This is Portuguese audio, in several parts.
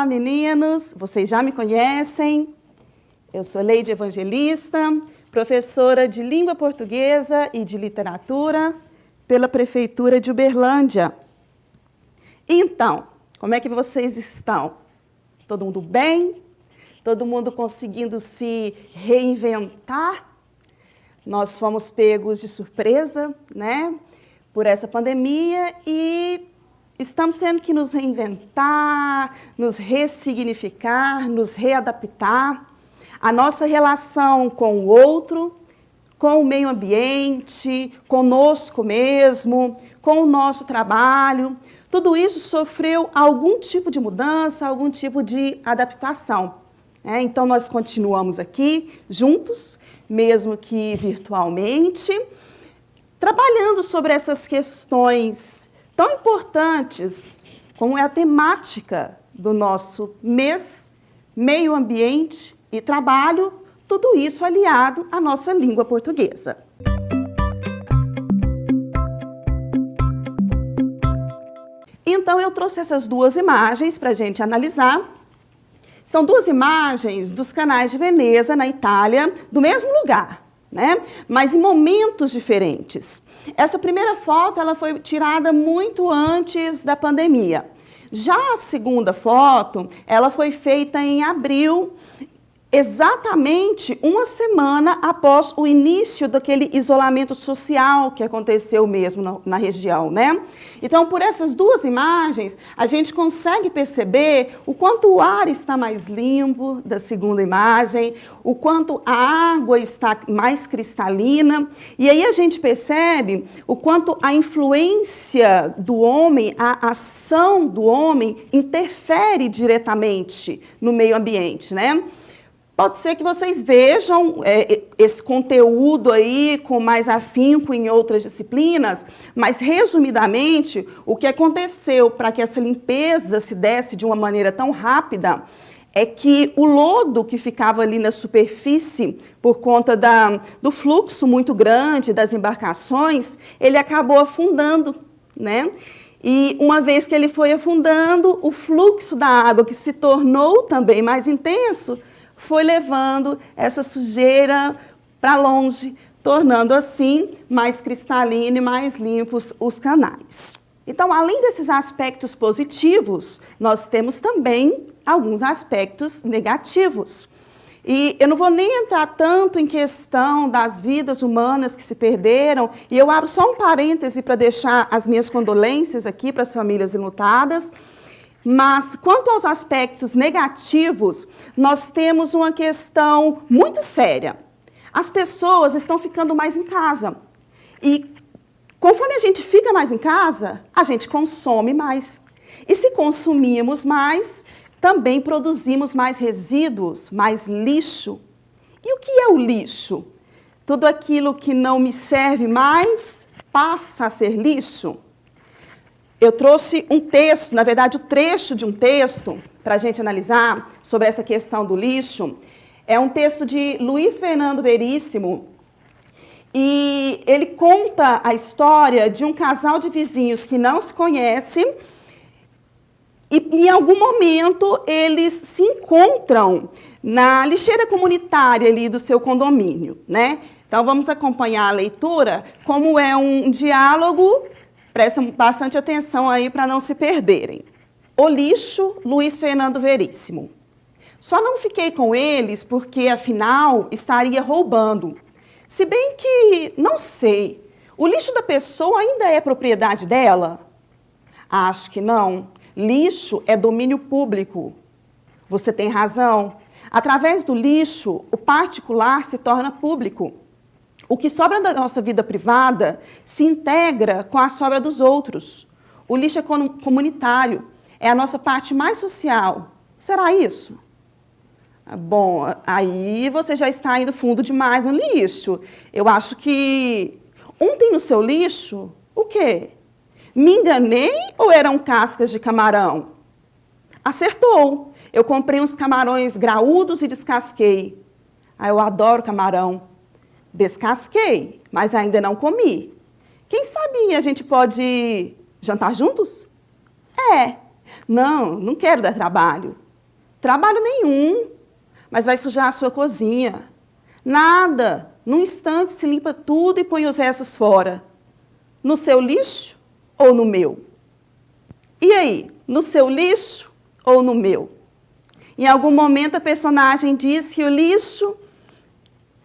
Olá, meninos! Vocês já me conhecem? Eu sou Leide Evangelista, professora de Língua Portuguesa e de Literatura pela Prefeitura de Uberlândia. Então, como é que vocês estão? Todo mundo bem? Todo mundo conseguindo se reinventar? Nós fomos pegos de surpresa, né, por essa pandemia e estamos tendo que nos reinventar, nos ressignificar, nos readaptar. A nossa relação com o outro, com o meio ambiente, conosco mesmo, com o nosso trabalho, tudo isso sofreu algum tipo de mudança, algum tipo de adaptação. Então, nós continuamos aqui juntos, mesmo que virtualmente, trabalhando sobre essas questões tão importantes como é a temática do nosso mês, meio ambiente e trabalho, tudo isso aliado à nossa língua portuguesa. Então, eu trouxe essas duas imagens para a gente analisar. São duas imagens dos canais de Veneza, na Itália, do mesmo lugar, né? Mas em momentos diferentes. Essa primeira foto ela foi tirada muito antes da pandemia. Já a segunda foto, ela foi feita em abril, exatamente uma semana após o início daquele isolamento social que aconteceu mesmo na região, né? Então, por essas duas imagens, a gente consegue perceber o quanto o ar está mais limpo da segunda imagem, o quanto a água está mais cristalina, e aí a gente percebe o quanto a influência do homem, a ação do homem interfere diretamente no meio ambiente, né? Pode ser que vocês vejam esse conteúdo aí com mais afinco em outras disciplinas, mas, resumidamente, o que aconteceu para que essa limpeza se desse de uma maneira tão rápida é que o lodo que ficava ali na superfície, por conta do fluxo muito grande das embarcações, ele acabou afundando, né? E uma vez que ele foi afundando, o fluxo da água, que se tornou também mais intenso, foi levando essa sujeira para longe, tornando assim mais cristalino e mais limpos os canais. Então, além desses aspectos positivos, nós temos também alguns aspectos negativos. E eu não vou nem entrar tanto em questão das vidas humanas que se perderam, e eu abro só um parêntese para deixar as minhas condolências aqui para as famílias enlutadas. Mas, quanto aos aspectos negativos, nós temos uma questão muito séria. As pessoas estão ficando mais em casa. E, conforme a gente fica mais em casa, a gente consome mais. E se consumimos mais, também produzimos mais resíduos, mais lixo. E o que é o lixo? Tudo aquilo que não me serve mais passa a ser lixo? Eu trouxe um texto, na verdade, o trecho de um texto, para a gente analisar sobre essa questão do lixo. É um texto de Luiz Fernando Veríssimo, e ele conta a história de um casal de vizinhos que não se conhece, e em algum momento eles se encontram na lixeira comunitária ali do seu condomínio, né? Então, vamos acompanhar a leitura, como é um diálogo. Prestem bastante atenção aí para não se perderem. O lixo, Luiz Fernando Veríssimo. Só não fiquei com eles porque, afinal, estaria roubando. Se bem que, não sei, o lixo da pessoa ainda é propriedade dela? Acho que não. Lixo é domínio público. Você tem razão. Através do lixo, o particular se torna público. O que sobra da nossa vida privada se integra com a sobra dos outros. O lixo é comunitário, é a nossa parte mais social. Será isso? Bom, aí você já está indo fundo demais no lixo. Eu acho que ontem no seu lixo, o quê? Me enganei ou eram cascas de camarão? Acertou. Eu comprei uns camarões graúdos e descasquei. Eu adoro camarão. Descasquei, mas ainda não comi. Quem sabe a gente pode jantar juntos? Não quero dar trabalho. trabalho nenhum, mas vai sujar a sua cozinha. Nada, num instante se limpa tudo e põe os restos fora. No seu lixo ou no meu? E aí, no seu lixo ou no meu? Em algum momento a personagem diz que o lixo,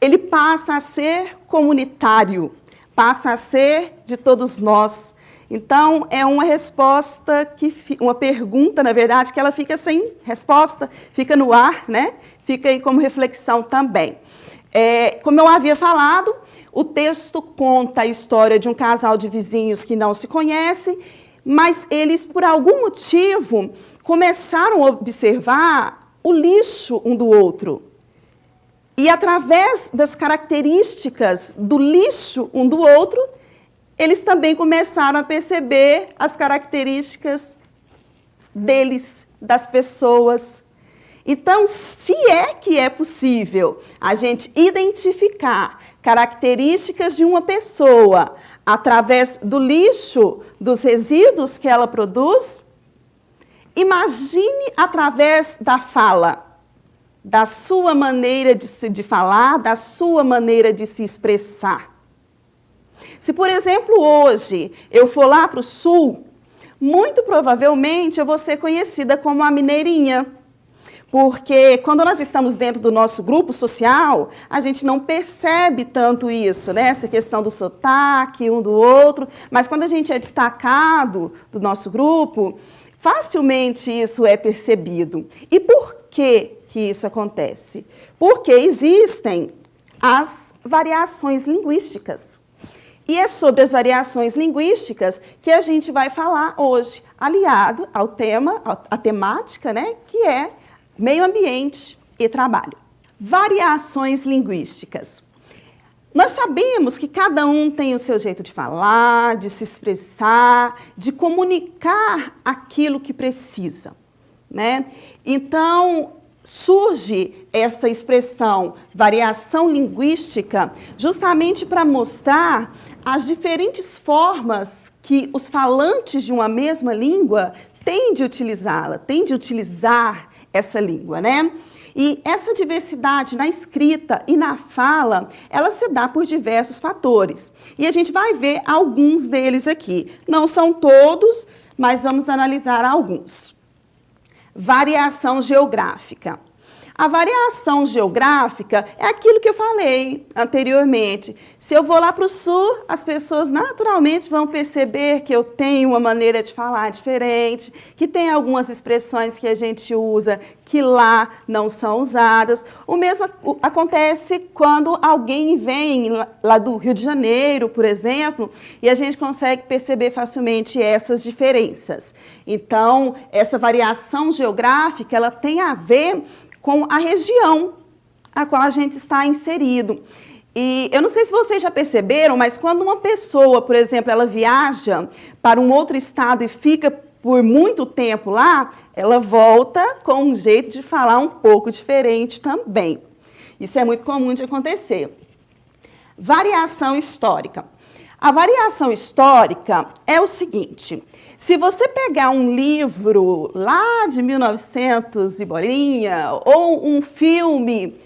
ele passa a ser comunitário, passa a ser de todos nós. Então, é uma resposta, uma pergunta, na verdade, que ela fica sem resposta, fica no ar, né? Fica aí como reflexão também. Como eu havia falado, o texto conta a história de um casal de vizinhos que não se conhecem, mas eles, por algum motivo, começaram a observar o lixo um do outro. E, através das características do lixo um do outro, eles também começaram a perceber as características deles, das pessoas. Então, se é que é possível a gente identificar características de uma pessoa através do lixo, dos resíduos que ela produz, imagine através da fala, da sua maneira de falar, da sua maneira de se expressar. Se, por exemplo, hoje eu for lá para o sul, muito provavelmente eu vou ser conhecida como a mineirinha. Porque quando nós estamos dentro do nosso grupo social, a gente não percebe tanto isso, né? Essa questão do sotaque um do outro. Mas quando a gente é destacado do nosso grupo, facilmente isso é percebido. E por que isso acontece? Porque existem as variações linguísticas. E é sobre as variações linguísticas que a gente vai falar hoje, aliado ao tema, à temática, né? Que é meio ambiente e trabalho. Variações linguísticas. Nós sabemos que cada um tem o seu jeito de falar, de se expressar, de comunicar aquilo que precisa, né? Então, surge essa expressão variação linguística justamente para mostrar as diferentes formas que os falantes de uma mesma língua têm de utilizá-la, têm de utilizar essa língua, né? E essa diversidade na escrita e na fala, ela se dá por diversos fatores. E a gente vai ver alguns deles aqui. Não são todos, mas vamos analisar alguns. Variação geográfica. A variação geográfica é aquilo que eu falei anteriormente. Se eu vou lá para o sul, as pessoas naturalmente vão perceber que eu tenho uma maneira de falar diferente, que tem algumas expressões que a gente usa que lá não são usadas. O mesmo acontece quando alguém vem lá do Rio de Janeiro, por exemplo, e a gente consegue perceber facilmente essas diferenças. Então, essa variação geográfica, ela tem a ver com a região a qual a gente está inserido. E eu não sei se vocês já perceberam, mas quando uma pessoa, por exemplo, ela viaja para um outro estado e fica por muito tempo lá, ela volta com um jeito de falar um pouco diferente também. Isso é muito comum de acontecer. Variação histórica. A variação histórica é o seguinte: se você pegar um livro lá de 1900 e bolinha, ou um filme,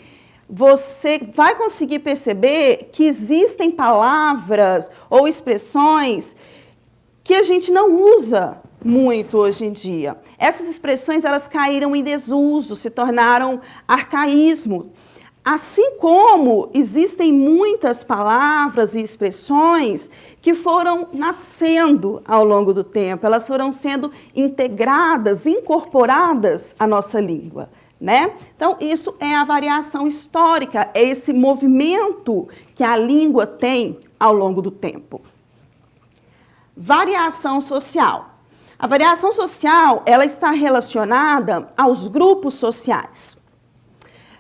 você vai conseguir perceber que existem palavras ou expressões que a gente não usa muito hoje em dia. Essas expressões, elas caíram em desuso, se tornaram arcaísmo. Assim como existem muitas palavras e expressões que foram nascendo ao longo do tempo, elas foram sendo integradas, incorporadas à nossa língua, né? Então, isso é a variação histórica, é esse movimento que a língua tem ao longo do tempo. Variação social. A variação social, ela está relacionada aos grupos sociais.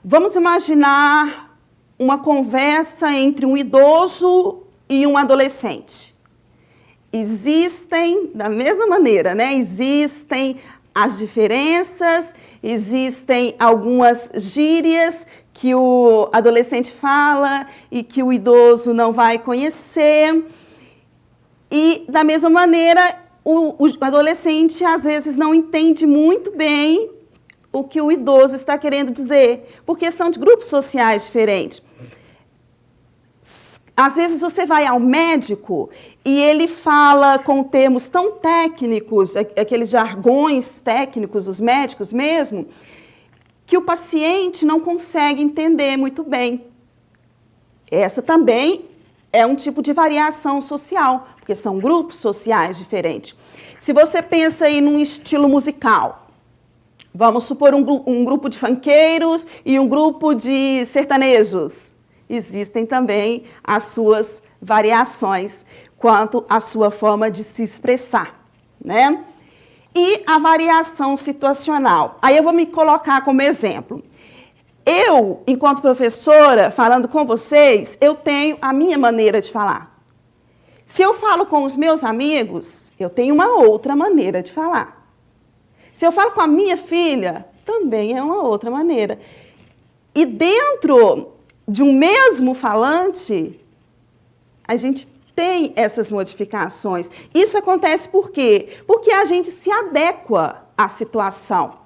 Vamos imaginar uma conversa entre um idoso e um adolescente. Existem, da mesma maneira, né? Existem as diferenças, existem algumas gírias que o adolescente fala e que o idoso não vai conhecer. E, da mesma maneira, o adolescente, às vezes, não entende muito bem o que o idoso está querendo dizer, porque são de grupos sociais diferentes. Às vezes você vai ao médico e ele fala com termos tão técnicos, aqueles jargões técnicos dos médicos mesmo, que o paciente não consegue entender muito bem. Essa também é um tipo de variação social, porque são grupos sociais diferentes. Se você pensa aí num estilo musical, vamos supor um grupo de funkeiros e um grupo de sertanejos. Existem também as suas variações quanto à sua forma de se expressar, né? E a variação situacional. Aí eu vou me colocar como exemplo. Eu, enquanto professora, falando com vocês, eu tenho a minha maneira de falar. Se eu falo com os meus amigos, eu tenho uma outra maneira de falar. Se eu falo com a minha filha, também é uma outra maneira. E dentro de um mesmo falante, a gente tem essas modificações. Isso acontece por quê? Porque a gente se adequa à situação,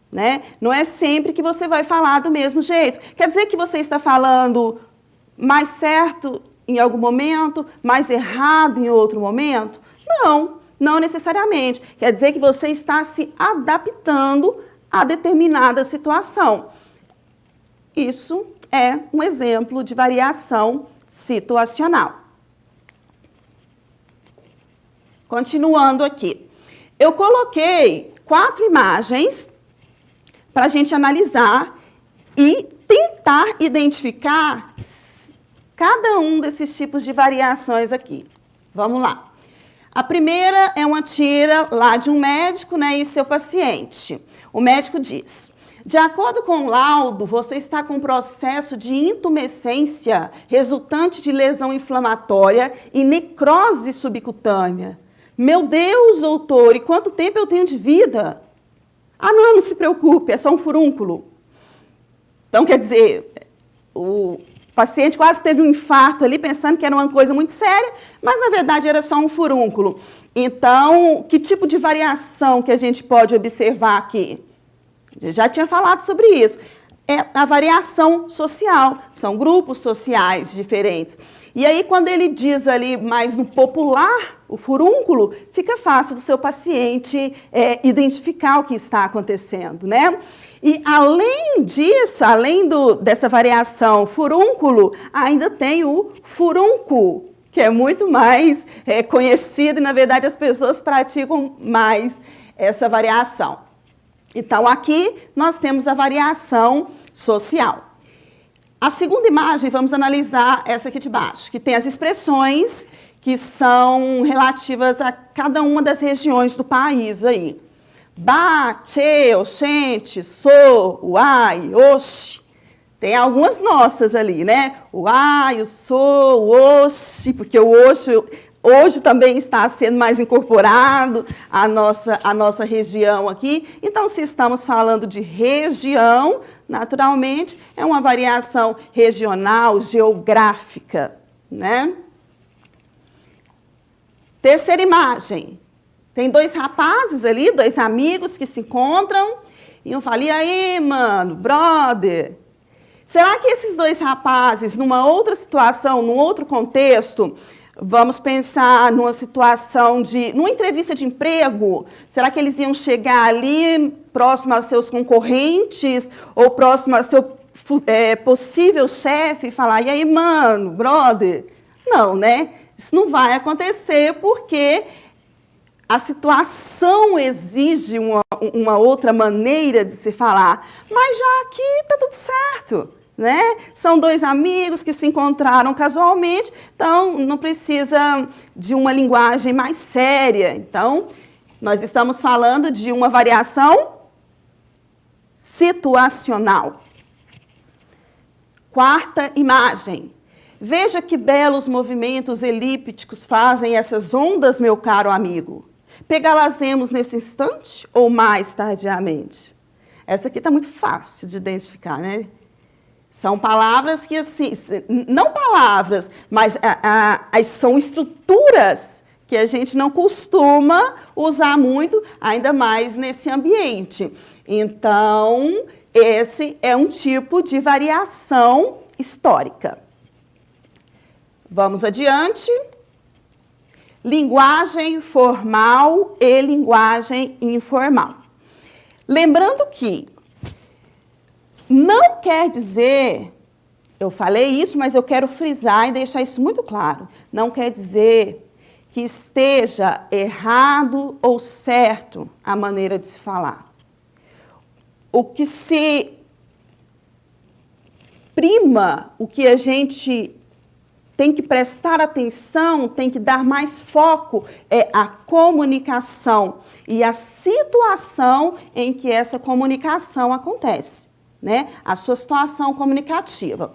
né? Não é sempre que você vai falar do mesmo jeito. Quer dizer que você está falando mais certo em algum momento, mais errado em outro momento? Não, não necessariamente. Quer dizer que você está se adaptando a determinada situação. Isso é um exemplo de variação situacional. Continuando aqui. Eu coloquei 4 imagens para a gente analisar e tentar identificar cada um desses tipos de variações aqui. Vamos lá. A primeira é uma tira lá de um médico, né, e seu paciente. O médico diz: de acordo com o laudo, você está com um processo de intumescência resultante de lesão inflamatória e necrose subcutânea. Meu Deus, doutor, e quanto tempo eu tenho de vida? Ah, não se preocupe, é só um furúnculo. Então, quer dizer, o paciente quase teve um infarto ali, pensando que era uma coisa muito séria, mas, na verdade, era só um furúnculo. Então, que tipo de variação que a gente pode observar aqui? Eu já tinha falado sobre isso. É a variação social, são grupos sociais diferentes. E aí, quando ele diz ali mais no popular, o furúnculo, fica fácil do seu paciente identificar o que está acontecendo, né? E além disso, além dessa variação furúnculo, ainda tem o furúnculo, que é muito mais conhecido e, na verdade, as pessoas praticam mais essa variação. Então, aqui nós temos a variação social. A segunda imagem, vamos analisar essa aqui de baixo, que tem as expressões que são relativas a cada uma das regiões do país aí. Ba, tchê, oxente, sou, uai, oxi. Tem algumas nossas ali, né? O ai, o sou, o oxi, porque o oxi hoje também está sendo mais incorporado à nossa região aqui. Então, se estamos falando de região, naturalmente, é uma variação regional, geográfica, né? Terceira imagem. Tem 2 rapazes ali, 2 amigos que se encontram, e um fala: e aí, mano, brother? Será que esses 2 rapazes, numa outra situação, num outro contexto, vamos pensar numa situação numa entrevista de emprego, será que eles iam chegar ali próximo aos seus concorrentes ou próximo ao seu possível chefe e falar: e aí, mano, brother? Não, né? Isso não vai acontecer porque a situação exige uma outra maneira de se falar. Mas já aqui está tudo certo, né? São 2 amigos que se encontraram casualmente, então não precisa de uma linguagem mais séria. Então, nós estamos falando de uma variação situacional. Quarta imagem. Veja que belos movimentos elípticos fazem essas ondas, meu caro amigo. Pegá-las-emos nesse instante ou mais tardiamente? Essa aqui está muito fácil de identificar, né? São palavras que, assim, não palavras, mas são estruturas que a gente não costuma usar muito, ainda mais nesse ambiente. Então, esse é um tipo de variação histórica. Vamos adiante. Linguagem formal e linguagem informal. Lembrando que não quer dizer, eu falei isso, mas eu quero frisar e deixar isso muito claro, não quer dizer que esteja errado ou certo a maneira de se falar. O que se prima, o que a gente tem que prestar atenção, tem que dar mais foco, é a comunicação e a situação em que essa comunicação acontece, né? A sua situação comunicativa.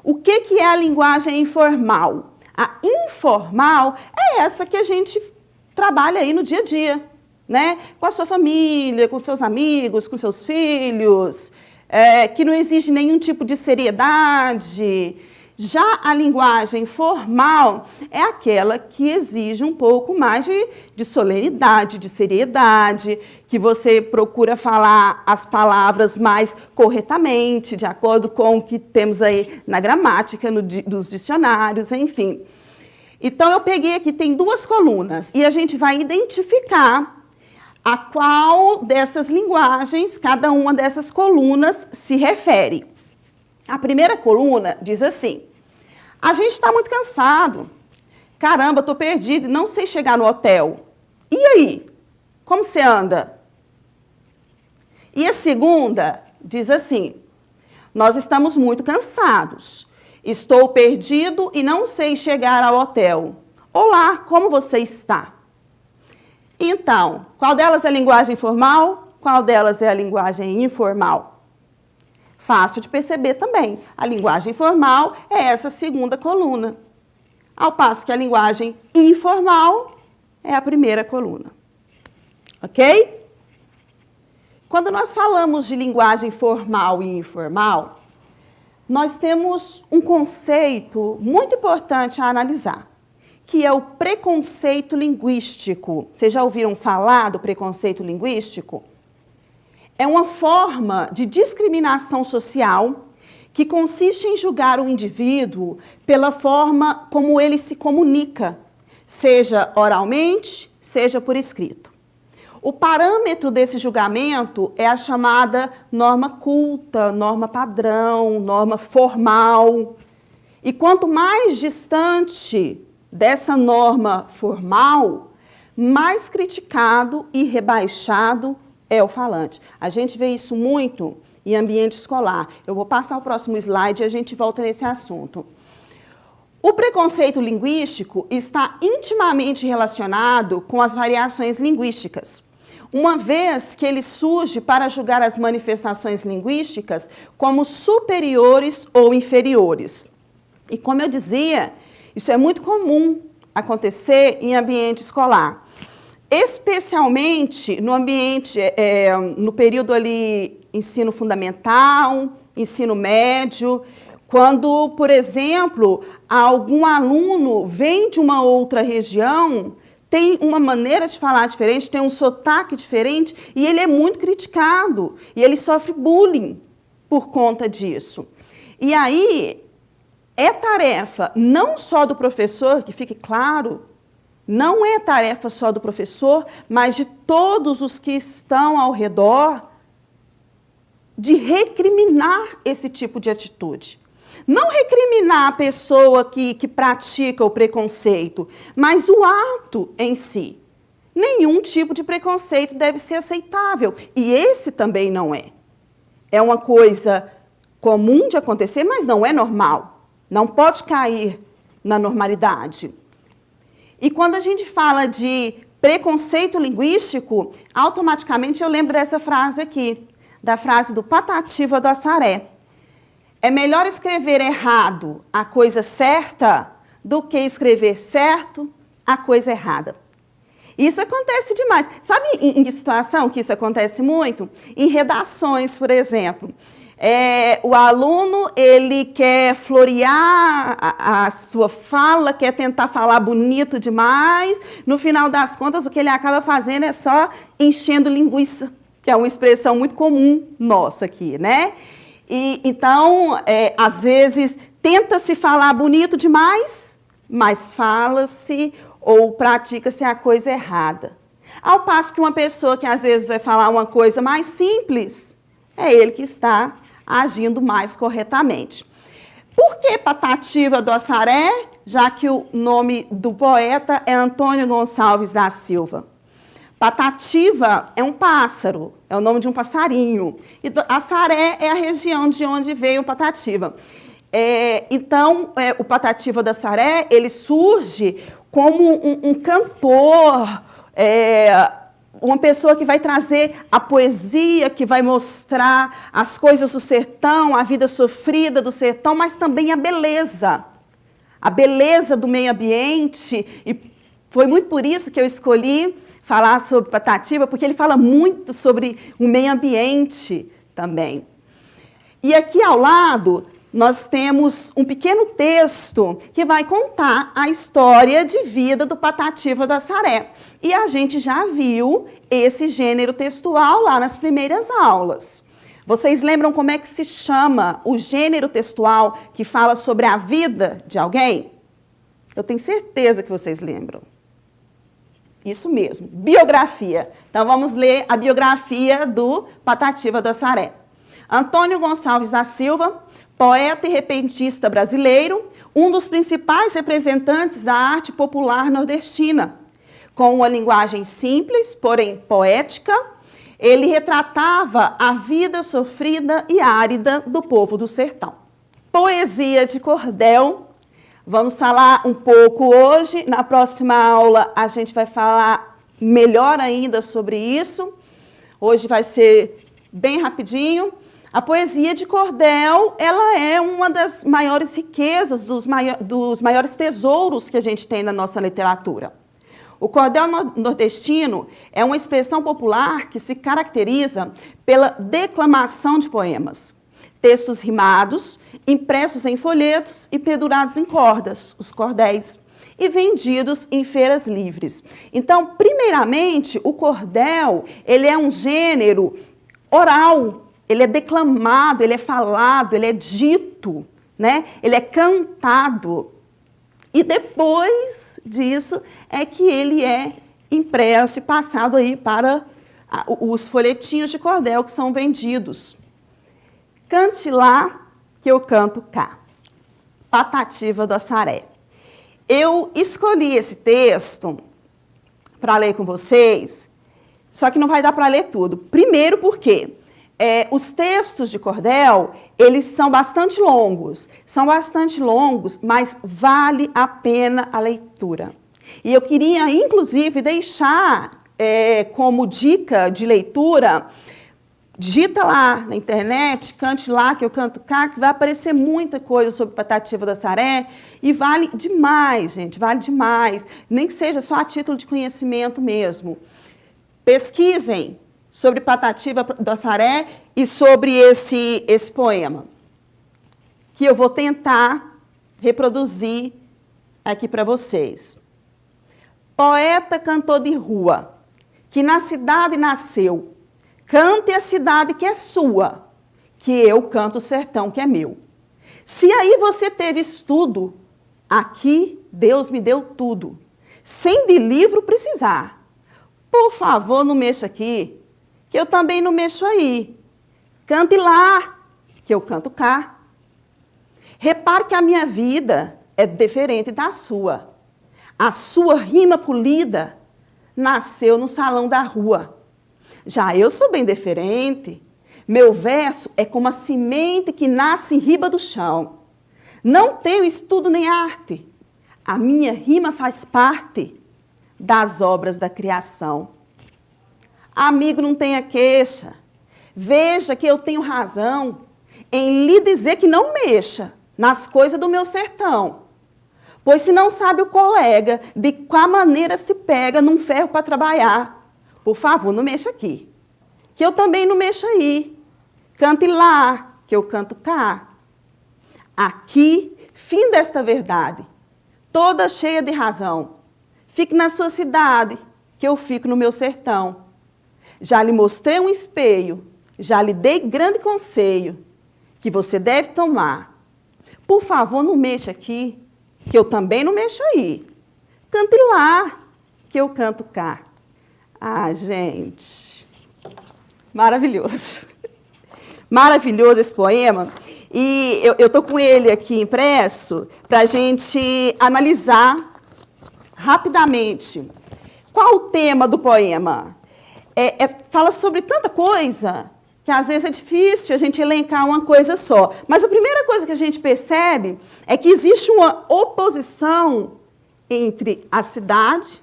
O que é a linguagem informal? A informal é essa que a gente trabalha aí no dia a dia, né? Com a sua família, com seus amigos, com seus filhos, que não exige nenhum tipo de seriedade. Já a linguagem formal é aquela que exige um pouco mais de solenidade, de seriedade, que você procura falar as palavras mais corretamente, de acordo com o que temos aí na gramática, dos dicionários, enfim. Então, eu peguei aqui, tem duas colunas, e a gente vai identificar a qual dessas linguagens, cada uma dessas colunas se refere. A primeira coluna diz assim: a gente está muito cansado. Caramba, estou perdido, não sei chegar no hotel. E aí? Como você anda? E a segunda diz assim: nós estamos muito cansados. Estou perdido e não sei chegar ao hotel. Olá, como você está? Então, qual delas é a linguagem formal? Qual delas é a linguagem informal? Fácil de perceber também. A linguagem formal é essa segunda coluna, ao passo que a linguagem informal é a primeira coluna. Ok? Quando nós falamos de linguagem formal e informal, nós temos um conceito muito importante a analisar, que é o preconceito linguístico. Vocês já ouviram falar do preconceito linguístico? É uma forma de discriminação social que consiste em julgar o indivíduo pela forma como ele se comunica, seja oralmente, seja por escrito. O parâmetro desse julgamento é a chamada norma culta, norma padrão, norma formal. E quanto mais distante dessa norma formal, mais criticado e rebaixado é o falante. A gente vê isso muito em ambiente escolar. Eu vou passar o próximo slide e a gente volta nesse assunto. O preconceito linguístico está intimamente relacionado com as variações linguísticas, uma vez que ele surge para julgar as manifestações linguísticas como superiores ou inferiores. E como eu dizia, isso é muito comum acontecer em ambiente escolar. Especialmente no ambiente, no período ali, ensino fundamental, ensino médio, quando, por exemplo, algum aluno vem de uma outra região, tem uma maneira de falar diferente, tem um sotaque diferente, e ele é muito criticado, e ele sofre bullying por conta disso. E aí, é tarefa não só do professor, que fique claro, não é tarefa só do professor, mas de todos os que estão ao redor, de recriminar esse tipo de atitude. Não recriminar a pessoa que pratica o preconceito, mas o ato em si. Nenhum tipo de preconceito deve ser aceitável, e esse também não é. É uma coisa comum de acontecer, mas não é normal. Não pode cair na normalidade. E quando a gente fala de preconceito linguístico, automaticamente eu lembro dessa frase aqui, da frase do Patativa do Assaré. É melhor escrever errado a coisa certa do que escrever certo a coisa errada. Isso acontece demais. Sabe em que situação que isso acontece muito? Em redações, por exemplo. O aluno, ele quer florear a sua fala, quer tentar falar bonito demais. No final das contas, o que ele acaba fazendo é só enchendo linguiça. que é uma expressão muito comum nossa aqui, né? E, então, às vezes, tenta-se falar bonito demais, mas fala-se ou pratica-se a coisa errada. Ao passo que uma pessoa que às vezes vai falar uma coisa mais simples, é ele que está agindo mais corretamente. Por que Patativa do Assaré? Já que o nome do poeta é Antônio Gonçalves da Silva. Patativa é um pássaro, é o nome de um passarinho. E Assaré é a região de onde veio o Patativa. Então, o Patativa do Assaré, ele surge como um cantor, uma pessoa que vai trazer a poesia, que vai mostrar as coisas do sertão, a vida sofrida do sertão, mas também a beleza do meio ambiente. E foi muito por isso que eu escolhi falar sobre Patativa, porque ele fala muito sobre o meio ambiente também. E aqui ao lado, nós temos um pequeno texto que vai contar a história de vida do Patativa do Assaré. E a gente já viu esse gênero textual lá nas primeiras aulas. Vocês lembram como é que se chama o gênero textual que fala sobre a vida de alguém? Eu tenho certeza que vocês lembram. Isso mesmo, biografia. Então, vamos ler a biografia do Patativa do Assaré. Antônio Gonçalves da Silva, poeta e repentista brasileiro, um dos principais representantes da arte popular nordestina. Com uma linguagem simples, porém poética, ele retratava a vida sofrida e árida do povo do sertão. Poesia de cordel. Vamos falar um pouco hoje. Na próxima aula, a gente vai falar melhor ainda sobre isso. Hoje vai ser bem rapidinho. A poesia de cordel, ela é uma das maiores riquezas, dos maiores tesouros que a gente tem na nossa literatura. O cordel nordestino é uma expressão popular que se caracteriza pela declamação de poemas. Textos rimados, impressos em folhetos e pendurados em cordas, os cordéis, e vendidos em feiras livres. Então, primeiramente, o cordel, ele é um gênero oral, ele é declamado, ele é falado, ele é dito, né? Ele é cantado. E depois disso é que ele é impresso e passado aí para os folhetinhos de cordel que são vendidos. Cante lá, que eu canto cá. Patativa do Assaré. Eu escolhi esse texto para ler com vocês, só que não vai dar para ler tudo. Primeiro porque os textos de cordel, eles são bastante longos, mas vale a pena a leitura. E eu queria, inclusive, deixar como dica de leitura. Digita lá na internet, cante lá, que eu canto cá, que vai aparecer muita coisa sobre Patativa do Assaré, e vale demais, gente, vale demais, nem que seja só a título de conhecimento mesmo. Pesquisem sobre Patativa do Assaré e sobre esse poema, que eu vou tentar reproduzir aqui para vocês. Poeta cantor de rua, que na cidade nasceu, cante a cidade que é sua, que eu canto o sertão que é meu. Se aí você teve estudo, aqui Deus me deu tudo, sem de livro precisar. Por favor, não mexa aqui, que eu também não mexo aí. Cante lá, que eu canto cá. Repare que a minha vida é diferente da sua. A sua rima polida nasceu no salão da rua. Já eu sou bem diferente. Meu verso é como a semente que nasce em riba do chão. Não tenho estudo nem arte. A minha rima faz parte das obras da criação. Amigo, não tenha queixa. Veja que eu tenho razão em lhe dizer que não mexa nas coisas do meu sertão. Pois se não sabe o colega de qual maneira se pega num ferro para trabalhar, por favor, não mexa aqui, que eu também não mexo aí. Cante lá, que eu canto cá. Aqui, fim desta verdade, toda cheia de razão. Fique na sua cidade, que eu fico no meu sertão. já lhe mostrei um espelho, já lhe dei grande conselho que você deve tomar. Por favor, não mexa aqui, que eu também não mexo aí. Cante lá, que eu canto cá. Ah, gente, maravilhoso. Maravilhoso esse poema. E eu estou com ele aqui impresso para a gente analisar rapidamente. Qual o tema do poema? Fala sobre tanta coisa que às vezes é difícil a gente elencar uma coisa só. Mas a primeira coisa que a gente percebe é que existe uma oposição entre a cidade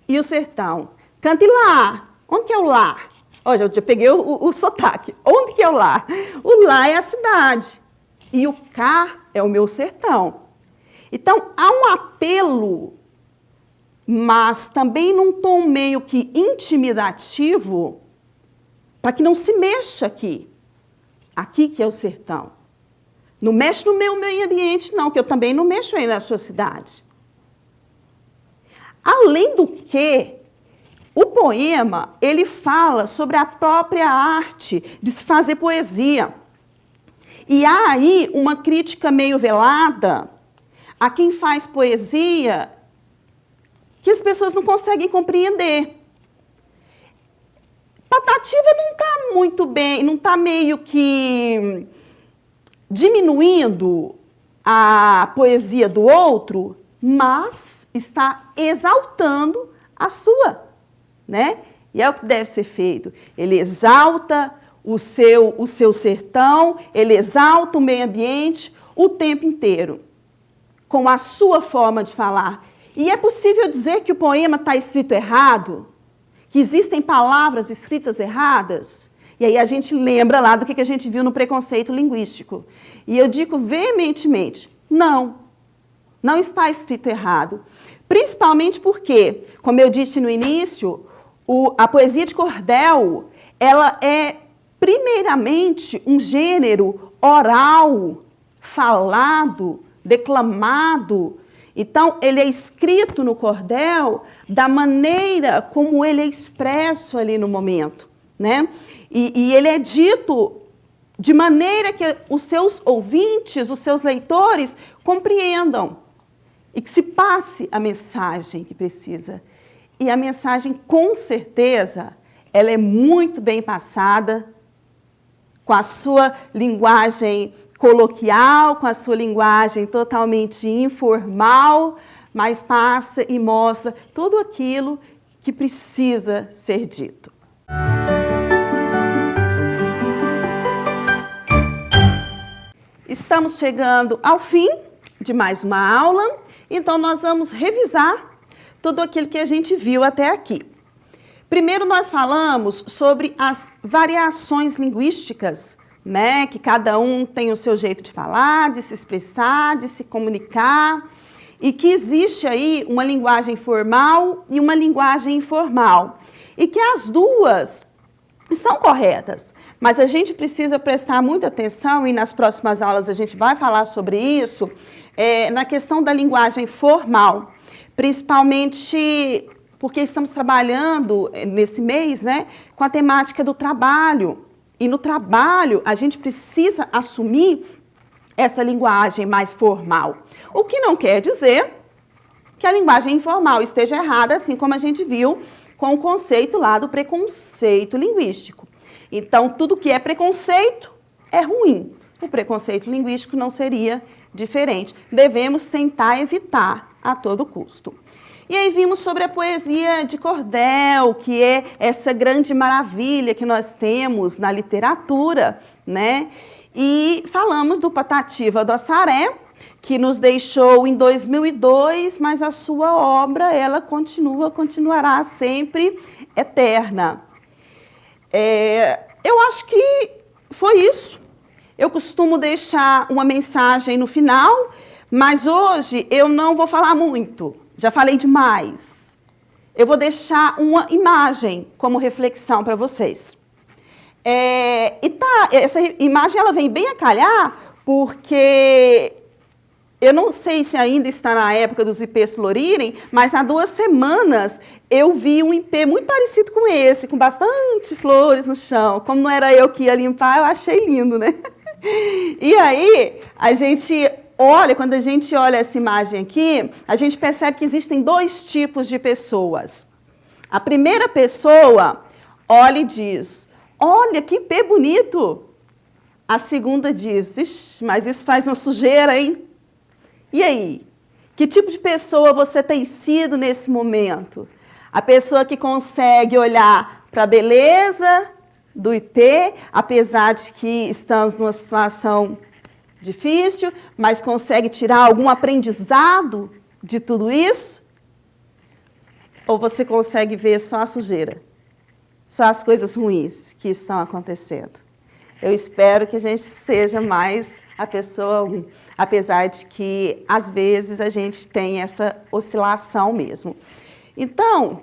e o sertão. Cante lá. Onde que é o lá? Olha, eu já peguei o sotaque. Onde que é o lá? O lá é a cidade. E o cá é o meu sertão. Então, há um apelo, mas também num tom meio que intimidativo, para que não se mexa aqui. Aqui que é o sertão. Não mexe no meu meio ambiente, não, que eu também não mexo aí na sua cidade. Além do que, o poema, ele fala sobre a própria arte de se fazer poesia. E há aí uma crítica meio velada a quem faz poesia que as pessoas não conseguem compreender. Patativa não está muito bem, não está meio que diminuindo a poesia do outro, mas está exaltando a sua, né? E é o que deve ser feito. Ele exalta o seu sertão, ele exalta o meio ambiente o tempo inteiro, com a sua forma de falar. E é possível dizer que o poema está escrito errado? Que existem palavras escritas erradas? E aí a gente lembra lá do que a gente viu no preconceito linguístico. E eu digo veementemente, não está escrito errado. Principalmente porque, como eu disse no início, a poesia de cordel, ela é primeiramente um gênero oral, falado, declamado. Então, ele é escrito no cordel da maneira como ele é expresso ali no momento, né? E ele é dito de maneira que os seus ouvintes, os seus leitores compreendam e que se passe a mensagem que precisa. E a mensagem, com certeza, ela é muito bem passada com a sua linguagem coloquial, com a sua linguagem totalmente informal, mas passa e mostra tudo aquilo que precisa ser dito. Estamos chegando ao fim de mais uma aula, então nós vamos revisar tudo aquilo que a gente viu até aqui. Primeiro nós falamos sobre as variações linguísticas, né, que cada um tem o seu jeito de falar, de se expressar, de se comunicar, e que existe aí uma linguagem formal e uma linguagem informal, e que as duas são corretas, mas a gente precisa prestar muita atenção, e nas próximas aulas a gente vai falar sobre isso, na questão da linguagem formal, principalmente porque estamos trabalhando nesse mês, né, com a temática do trabalho. E no trabalho, a gente precisa assumir essa linguagem mais formal. O que não quer dizer que a linguagem informal esteja errada, assim como a gente viu com o conceito lá do preconceito linguístico. Então, tudo que é preconceito é ruim. O preconceito linguístico não seria diferente. Devemos tentar evitar a todo custo. E aí vimos sobre a poesia de cordel, que é essa grande maravilha que nós temos na literatura, né? E falamos do Patativa do Assaré, que nos deixou em 2002, mas a sua obra, ela continuará sempre eterna. Eu acho que foi isso. Eu costumo deixar uma mensagem no final, mas hoje eu não vou falar muito. Já falei demais. Eu vou deixar uma imagem como reflexão para vocês. Essa imagem ela vem bem a calhar, porque eu não sei se ainda está na época dos ipês florirem, mas há 2 semanas eu vi um ipê muito parecido com esse, com bastante flores no chão. Como não era eu que ia limpar, eu achei lindo, né? E aí, quando a gente olha essa imagem aqui, a gente percebe que existem 2 tipos de pessoas. A primeira pessoa olha e diz, olha que ipê bonito. A segunda diz, ixi, mas isso faz uma sujeira, hein? E aí? Que tipo de pessoa você tem sido nesse momento? A pessoa que consegue olhar para a beleza do ipê, apesar de que estamos numa situação difícil, mas consegue tirar algum aprendizado de tudo isso? Ou você consegue ver só a sujeira? Só as coisas ruins que estão acontecendo? Eu espero que a gente seja mais a pessoa 1, apesar de que, às vezes, a gente tem essa oscilação mesmo. Então,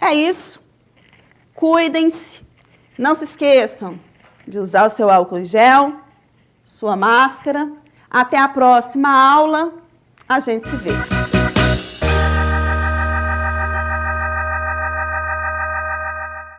é isso. Cuidem-se. Não se esqueçam de usar o seu álcool em gel, sua máscara. Até a próxima aula. A gente se vê.